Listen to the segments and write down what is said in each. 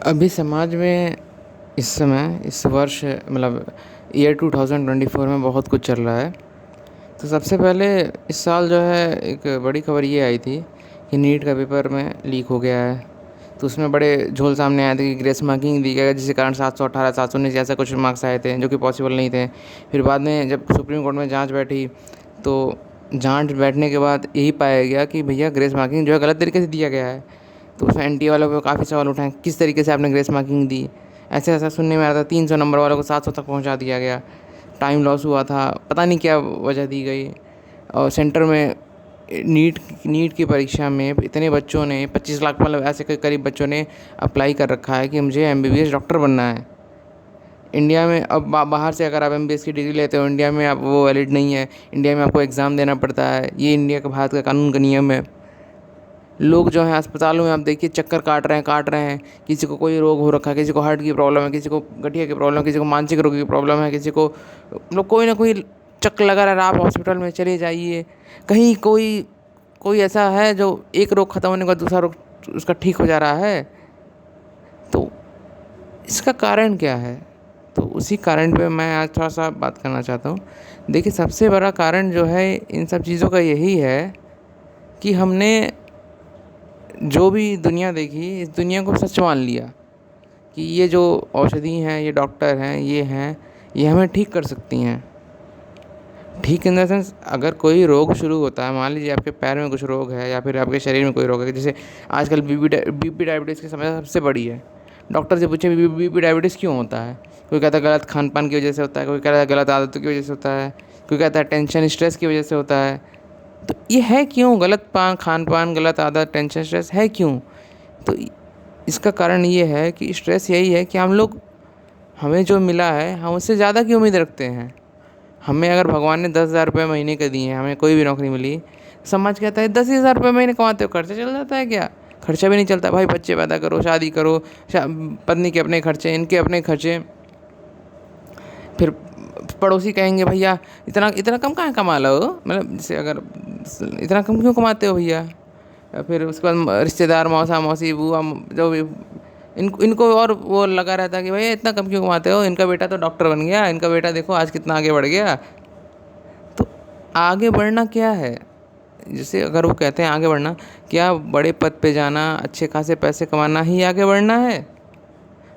अभी समाज में इस समय इस वर्ष मतलब ईयर 2024 में बहुत कुछ चल रहा है। तो सबसे पहले इस साल जो है एक बड़ी खबर ये आई थी कि नीट का पेपर में लीक हो गया है। तो उसमें बड़े झोल सामने आए थे कि ग्रेस मार्किंग दी गई जिसके कारण 718 719 ऐसा कुछ मार्क्स आए थे जो कि पॉसिबल नहीं थे। फिर बाद में जब सुप्रीम कोर्ट में जांच बैठी तो जांच बैठने के बाद यही पाया गया कि भैया ग्रेस मार्किंग जो है गलत तरीके से दिया गया है। तो उसमें एनटीए वालों को काफ़ी सवाल उठाए, किस तरीके से आपने ग्रेस मार्किंग दी। ऐसे ऐसा सुनने में आ रहा था 300 नंबर वालों को 700 तक पहुंचा दिया गया। टाइम लॉस हुआ था, पता नहीं क्या वजह दी गई। और सेंटर में नीट नीट की परीक्षा में इतने बच्चों ने 25 लाख मतलब ऐसे के करीब बच्चों ने अप्लाई कर रखा है कि मुझे एमबीबीएस डॉक्टर बनना है। इंडिया में अब बाहर से अगर आप एमबीबीएस की डिग्री लेते हो इंडिया में आप वो वैलिड नहीं है। इंडिया में आपको एग्ज़ाम देना पड़ता है, ये इंडिया का भारत का कानून का नियम है। लोग जो हैं अस्पतालों में आप देखिए चक्कर काट रहे हैं। किसी को कोई रोग हो रखा है, किसी को हार्ट की प्रॉब्लम है, किसी को गठिया की प्रॉब्लम है, किसी को मानसिक रोग की प्रॉब्लम है, किसी को मतलब कोई ना कोई चक्कर लगा रहा है। आप हॉस्पिटल में चले जाइए, कहीं कोई कोई ऐसा है जो एक रोग ख़त्म होने के बाद दूसरा रोग उसका ठीक हो जा रहा है। तो इसका कारण क्या है? तो उसी कारण पे मैं आज थोड़ा सा बात करना चाहता हूँ। देखिए, सबसे बड़ा कारण जो है इन सब चीज़ों का यही है कि हमने जो भी दुनिया देखी, इस दुनिया को सच मान लिया कि ये जो औषधि हैं, ये डॉक्टर हैं, ये हैं, ये हमें ठीक कर सकती हैं। ठीक इन द सेंस, अगर कोई रोग शुरू होता है, मान लीजिए आपके पैर में कुछ रोग है या फिर आपके शरीर में कोई रोग है, जैसे आजकल बीपी डायबिटीज़ की समस्या सबसे बड़ी है। डॉक्टर से पूछे बीपी डायबिटीज़ क्यों होता है? कोई कहता है गलत खान पान की वजह से होता है, कोई कहता है गलत आदतों की वजह से होता है, कोई कहता है टेंशन स्ट्रेस की वजह से होता है। तो ये है क्यों? गलत खान पान, गलत आदत, टेंशन, स्ट्रेस है क्यों? तो इसका कारण ये है कि स्ट्रेस यही है कि हम लोग, हमें जो मिला है हम उससे ज़्यादा की उम्मीद रखते हैं। हमें अगर भगवान ने 10,000 रुपये महीने के दिए हैं, हमें कोई भी नौकरी मिली, समाज कहता है 10,000 रुपये महीने कमाते हो, खर्चा चल जाता है क्या? खर्चा भी नहीं चलता भाई। बच्चे पैदा करो, शादी करो, पत्नी के अपने खर्चे, इनके अपने खर्चे। फिर पड़ोसी कहेंगे भैया इतना इतना कम कहाँ कमा लो, मतलब जैसे अगर इतना कम क्यों कमाते हो भैया। या फिर उसके बाद रिश्तेदार, मौसा मौसी, बुआ, जो भी इनको और वो लगा रहता है कि भैया इतना कम क्यों कमाते हो, इनका बेटा तो डॉक्टर बन गया, इनका बेटा देखो आज कितना आगे बढ़ गया। तो आगे बढ़ना क्या है? जैसे अगर वो कहते हैं आगे बढ़ना, क्या बड़े पद पे जाना, अच्छे खासे पैसे कमाना ही आगे बढ़ना है?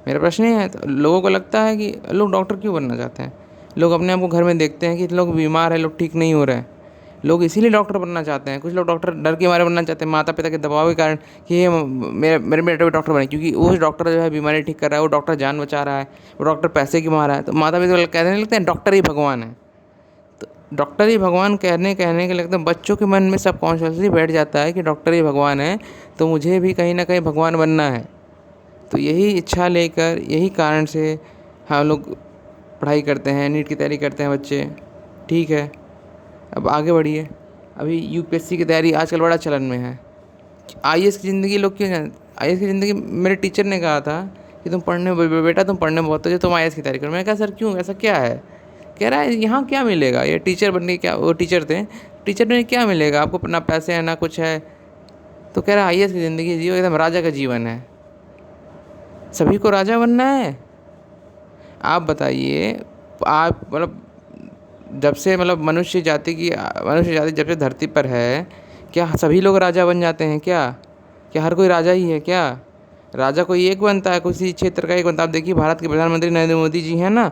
मेरा प्रश्न ये है। तो लोगों को लगता है कि लोग डॉक्टर क्यों बनना चाहते हैं? लोग अपने आप को घर में देखते हैं कि लोग बीमार हैं, लोग ठीक नहीं हो रहे हैं, लोग इसीलिए डॉक्टर बनना चाहते हैं। कुछ लोग डॉक्टर डर के मारे बनना चाहते हैं, माता पिता के दबाव के कारण कि ये मेरे मेरे बेटा भी डॉक्टर बने, क्योंकि वो डॉक्टर जो है बीमारी ठीक कर रहा है, वो डॉक्टर जान बचा रहा है, वो डॉक्टर पैसे कमा रहा है। तो माता पिता कहने लगते हैं डॉक्टर ही भगवान है। तो डॉक्टर ही भगवान कहने कहने के लगता है, बच्चों के मन में सबकॉन्शियसली बैठ जाता है कि डॉक्टर ही भगवान है, तो मुझे भी कहीं ना कहीं भगवान बनना है। तो यही इच्छा लेकर, यही कारण से हम लोग पढ़ाई करते हैं, नीट की तैयारी करते हैं बच्चे। ठीक है, अब आगे बढ़िए। अभी यूपीएससी की तैयारी आजकल बड़ा चलन में है। आईएएस की ज़िंदगी लोग क्यों जान, आईएएस की ज़िंदगी, मेरे टीचर ने कहा था कि तुम पढ़ने बेटा तुम पढ़ने में बहुत हो, तुम आईएएस की तैयारी करो। मैंने कहा सर क्यों, ऐसा क्या है? कह रहा है यहाँ क्या मिलेगा, ये टीचर बनने, क्या वो टीचर थे, टीचर में क्या मिलेगा आपको, ना पैसे हैं ना कुछ है। तो कह रहा है आईएएस की ज़िंदगी जियो, एकदम राजा का जीवन है, सभी को राजा बनना है। आप बताइए, आप मतलब जब से मतलब मनुष्य जाति जब से धरती पर है, क्या सभी लोग राजा बन जाते हैं क्या? क्या हर कोई राजा ही है क्या? राजा कोई एक बनता है, किसी क्षेत्र का एक बनता है। आप देखिए भारत के प्रधानमंत्री नरेंद्र मोदी जी हैं ना,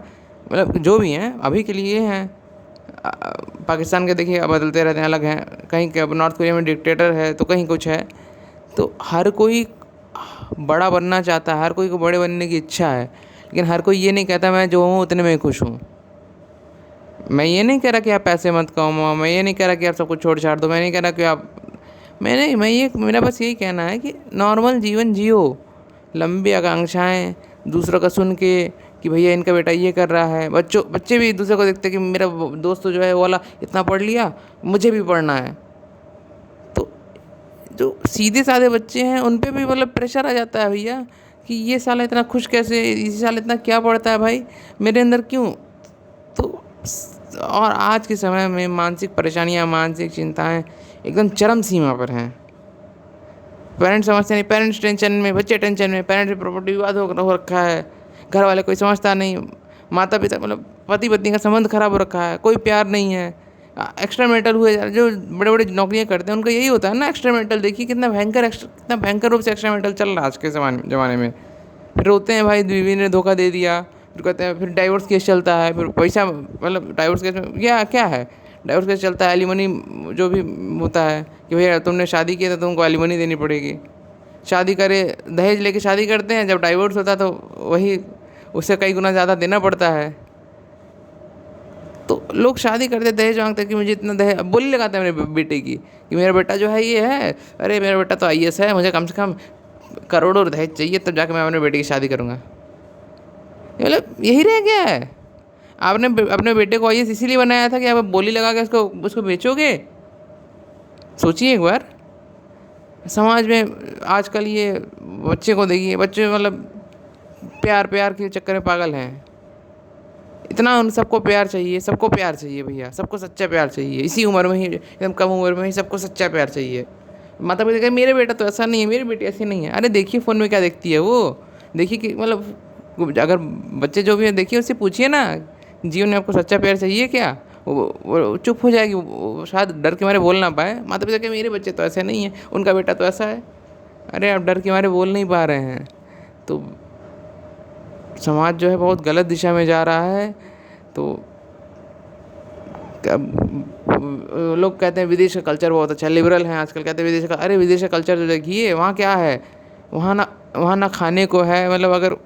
मतलब जो भी हैं अभी के लिए हैं। पाकिस्तान के देखिए बदलते रहते हैं, अलग हैं, कहीं के अब नॉर्थ कोरिया में डिक्टेटर है तो कहीं कुछ है। तो हर कोई बड़ा बनना चाहता है, हर कोई को बड़े बनने की इच्छा है, लेकिन हर कोई ये नहीं कहता मैं जो हूँ उतने में खुश हूँ। मैं ये नहीं कह रहा कि आप पैसे मत कमाओ, मैं ये नहीं कह रहा कि आप सब कुछ छोड़ छाड़ दो, मैं नहीं कह रहा कि आप, मैं ये मेरा बस यही कहना है कि नॉर्मल जीवन जियो। लंबी आकांक्षाएं, दूसरों का सुन के कि भैया इनका बेटा ये कर रहा है, बच्चे भी एक दूसरे को देखते हैं कि मेरा दोस्त जो है वो वाला इतना पढ़ लिया, मुझे भी पढ़ना है। तो जो सीधे साधे बच्चे हैं उन पे भी मतलब प्रेशर आ जाता है भैया कि ये साला इतना खुश कैसे, इसी साल इतना क्या पढ़ता है भाई, मेरे अंदर क्यों। तो और आज के समय में मानसिक परेशानियां, मानसिक चिंताएं एकदम चरम सीमा पर हैं। पेरेंट्स समझते नहीं, पेरेंट्स टेंशन में, बच्चे टेंशन में, पेरेंट्स प्रॉपर्टी विवाद हो रखा है, घर वाले कोई समझता नहीं, माता पिता मतलब पति पत्नी का संबंध खराब हो रखा है, कोई प्यार नहीं है। एक्स्ट्रा मैरिटल हुए जो बड़े बड़े नौकरियां करते हैं उनका यही होता है ना, एक्स्ट्रा मैरिटल। देखिए कितना भयंकर रूप से एक्स्ट्रा मैरिटल चल रहा है आज के ज़माने में। फिर रोते हैं भाई बीवी ने धोखा दे दिया, फिर कहते हैं, फिर डाइवोर्स केस चलता है, फिर पैसा मतलब डाइवोर्स केस में क्या क्या है, डाइवोर्स केस चलता है, एलिमनी जो भी होता है कि भैया तुमने शादी की तो तुमको एलिमनी देनी पड़ेगी। शादी करे, दहेज लेके शादी करते हैं, जब डाइवोर्स होता है तो वही उससे कई गुना ज़्यादा देना पड़ता है। तो लोग शादी करते दहेज मांगते हैं कि मुझे इतना दहेज, बोली लगाते हैं मेरे बेटे की कि मेरा बेटा जो है ये है, अरे मेरा बेटा तो आईएएस है, मुझे कम से कम करोड़ों दहेज चाहिए तब जाके मैं अपने बेटे की शादी करूँगा। मतलब यही रह गया है। आपने अपने बेटे को आईएएस इसीलिए बनाया था कि आप बोली लगा के उसको बेचोगे? सोचिए एक बार। समाज में आजकल ये बच्चे को देखिए, बच्चे मतलब प्यार प्यार के चक्कर में पागल हैं। इतना उन सबको प्यार चाहिए, सबको प्यार चाहिए भैया, सबको सच्चा प्यार चाहिए। इसी उम्र में ही, एकदम कम उम्र में ही सबको सच्चा प्यार चाहिए। माता पिता कहे मेरे बेटा तो ऐसा नहीं है, मेरी बेटी ऐसी नहीं है। अरे देखिए फ़ोन में क्या देखती है वो, देखिए कि मतलब अगर बच्चे जो भी है देखिए उससे पूछिए ना, जीवन में आपको सच्चा प्यार चाहिए क्या? वो चुप हो जाएगी, वो शायद डर के मारे बोल ना पाए। माता पिता कहे मेरे बच्चे तो ऐसे नहीं हैं, उनका बेटा तो ऐसा है। अरे आप डर के मारे बोल नहीं पा रहे हैं। तो समाज जो है बहुत गलत दिशा में जा रहा है। तो लोग कहते हैं विदेश का कल्चर बहुत अच्छा है, लिबरल हैं आजकल, कहते हैं विदेश का। अरे विदेश का कल्चर जो देखिए वहाँ क्या है, वहाँ ना खाने को है, मतलब अगर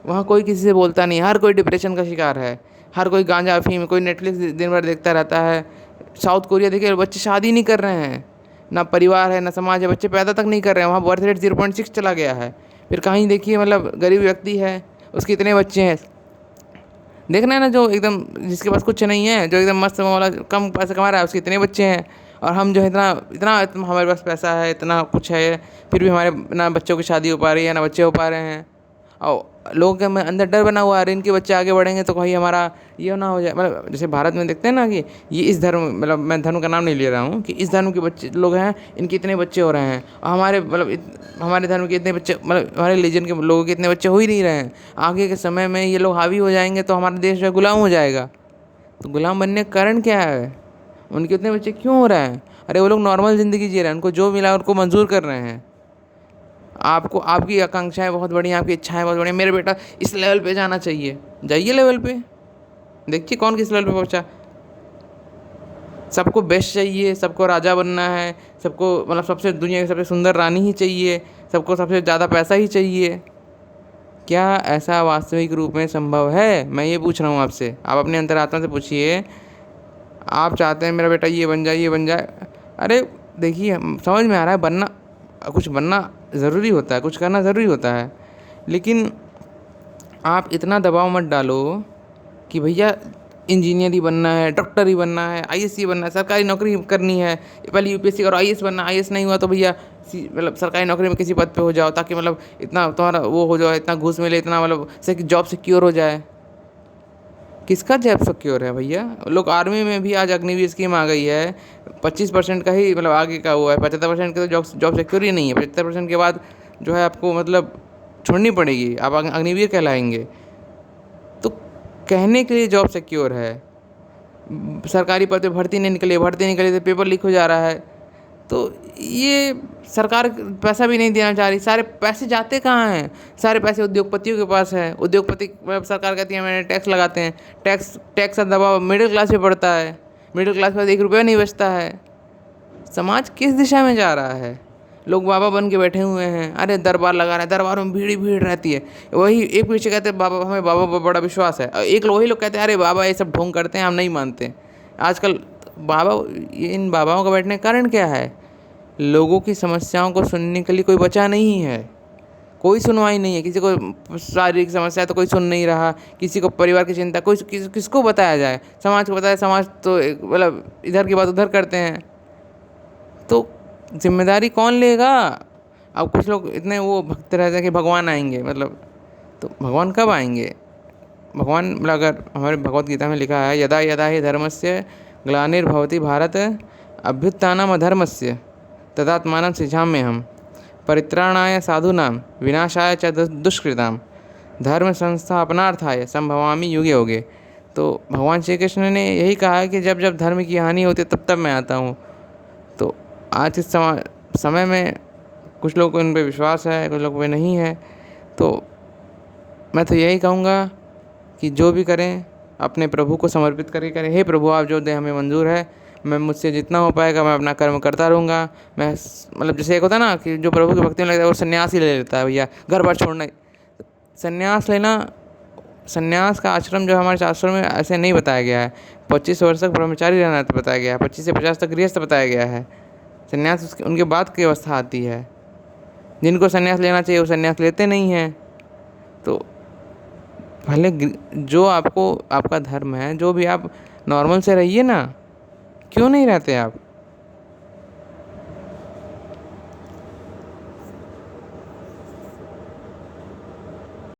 वहाँ कोई किसी से बोलता नहीं, हर कोई डिप्रेशन का शिकार है, हर कोई गांजा अफीम, कोई नेटफ्लिक्स दिन भर देखता रहता है। साउथ कोरिया देखिए बच्चे शादी नहीं कर रहे हैं, ना परिवार है ना समाज है, बच्चे पैदा तक नहीं कर रहे हैं, वहाँ बर्थ रेट 0.6 चला गया है। फिर कहीं देखिए मतलब गरीब व्यक्ति है, उसके इतने बच्चे हैं, देखना है ना, जो एकदम जिसके पास कुछ नहीं है, जो एकदम मस्त वाला कम पैसे कमा रहा है, उसके इतने बच्चे हैं। और हम जो है इतना इतना हमारे पास पैसा है, इतना कुछ है, फिर भी हमारे ना बच्चों की शादी हो पा रही है ना बच्चे हो पा रहे हैं। और लोगों के अंदर डर बना हुआ है, अरे इनके बच्चे आगे बढ़ेंगे तो कहीं हमारा ये ना हो जाए। मतलब जैसे भारत में देखते हैं ना कि ये इस धर्म, मतलब मैं धर्म का नाम नहीं ले रहा हूँ, कि इस धर्म के बच्चे लोग हैं, इनके इतने बच्चे हो रहे हैं, और हमारे मतलब हमारे धर्म के इतने बच्चे, मतलब हमारे रिलीजन के लोगों के इतने बच्चे हो ही नहीं रहे हैं। आगे के समय में ये लोग हावी हो जाएंगे तो हमारा देश जो है गुलाम हो जाएगा। तो गुलाम बनने का कारण क्या है? उनके इतने बच्चे क्यों हो रहे हैं? अरे वो लोग नॉर्मल ज़िंदगी जी रहे हैं, उनको जो मिला उनको मंजूर कर रहे हैं। आपको आपकी आकांक्षाएं बहुत बड़ी हैं, आपकी इच्छाएं बहुत बड़ी हैं, मेरा बेटा इस लेवल पे जाना चाहिए, जाइए लेवल पे, देखिए कौन किस लेवल पे पहुंचा। सबको बेस्ट चाहिए, सबको राजा बनना है, सबको मतलब सबसे दुनिया की सबसे सुंदर रानी ही चाहिए, सबको सबसे ज़्यादा पैसा ही चाहिए। क्या ऐसा वास्तविक रूप में संभव है? मैं ये पूछ रहा हूँ आपसे। आप अपने अंतरात्मा से पूछिए, आप चाहते हैं मेरा बेटा ये बन जाए ये बन जाए। अरे देखिए समझ में आ रहा है, बनना कुछ बनना ज़रूरी होता है, कुछ करना ज़रूरी होता है, लेकिन आप इतना दबाव मत डालो कि भैया इंजीनियर ही बनना है, डॉक्टर ही बनना है, आईएएस ही बनना है, सरकारी नौकरी करनी है, पहले यूपीएससी करो, आईएएस बनना, आईएएस नहीं हुआ तो भैया मतलब सरकारी नौकरी में किसी पद पे हो जाओ, ताकि मतलब इतना तुम्हारा वो हो जाए, इतना घूस मिले, इतना मतलब जॉब सिक्योर हो जाए। किसका जॉब सिक्योर है भैया? लोग आर्मी में भी आज अग्निवीर स्कीम आ गई है, 25% का ही मतलब आगे का हुआ है, 75% का तो जॉब सिक्योर ही नहीं है। 75% के बाद जो है आपको मतलब छोड़नी पड़ेगी, आप अग्निवीर कहलाएंगे। तो कहने के लिए जॉब सिक्योर है, सरकारी पद पे भर्ती नहीं निकली तो पेपर लीक हो जा रहा है। तो ये सरकार पैसा भी नहीं देना चाह रही, सारे पैसे जाते कहाँ हैं? सारे पैसे उद्योगपतियों के पास है। उद्योगपति मतलब सरकार कहती है मैंने टैक्स लगाते हैं, टैक्स का दबाव मिडिल क्लास पे पड़ता है, मिडिल क्लास पर 1 रुपया नहीं बचता है। समाज किस दिशा में जा रहा है? लोग बाबा बन के बैठे हुए हैं, अरे दरबार लगा रहे हैं, दरबारों में भीड़ ही भीड़ रहती है। वही एक पीछे कहते हैं बाबा, हमें बाबा पर बड़ा विश्वास है, और एक वही लोग कहते हैं अरे बाबा ये सब ढोंग करते हैं, हम नहीं मानते। आजकल बाबा, इन बाबाओं का बैठने का कारण क्या है? लोगों की समस्याओं को सुनने के लिए कोई बचा नहीं है, कोई सुनवाई नहीं है। किसी को शारीरिक समस्या है तो कोई सुन नहीं रहा, किसी को परिवार की चिंता, कोई किसको बताया जाए? समाज को बताया, समाज तो मतलब इधर की बात उधर करते हैं। तो जिम्मेदारी कौन लेगा? अब कुछ लोग इतने वो भक्त रहते हैं कि भगवान आएंगे, मतलब तो भगवान कब आएंगे? भगवान मतलब अगर हमारे भगवत गीता में लिखा है यदा यदा हि धर्मस्य ग्लानिर्भवति भारत अभ्युत्थानम अधर्मस्य तदात्मानं सिझाम्यहम् परित्राणाय साधूनां विनाशाय च दुष्कृतां धर्म संस्थापनार्थाय संभवामि युगे युगे। तो भगवान श्री कृष्ण ने यही कहा है कि जब जब धर्म की हानि होती है तब तब मैं आता हूँ। तो आज इस समय में कुछ लोग को इन पे विश्वास है, कुछ लोग पे नहीं है। तो मैं तो यही कहूँगा कि जो भी करें अपने प्रभु को समर्पित करके करें। हे प्रभु, आप जो दें हमें मंजूर है, मैं मुझसे जितना हो पाएगा मैं अपना कर्म करता रहूँगा। मैं मतलब जैसे एक होता है ना कि जो प्रभु की भक्ति में लगता है वो सन्यास ही ले लेता है, भैया घर बार छोड़ना। सन्यास लेना, सन्यास का आश्रम जो हमारे शास्त्रों में ऐसे नहीं बताया गया है। 25 वर्ष तक ब्रह्मचारी रहना बताया गया है, 25 से 50 तक गृहस्थ बताया गया है। सन्यास उनके बाद की अवस्था आती है। जिनको सन्यास लेना चाहिए वो सन्यास लेते नहीं हैं। तो पहले जो आपको आपका धर्म है, जो भी आप नॉर्मल से रहिए ना, क्यों नहीं रहते आप।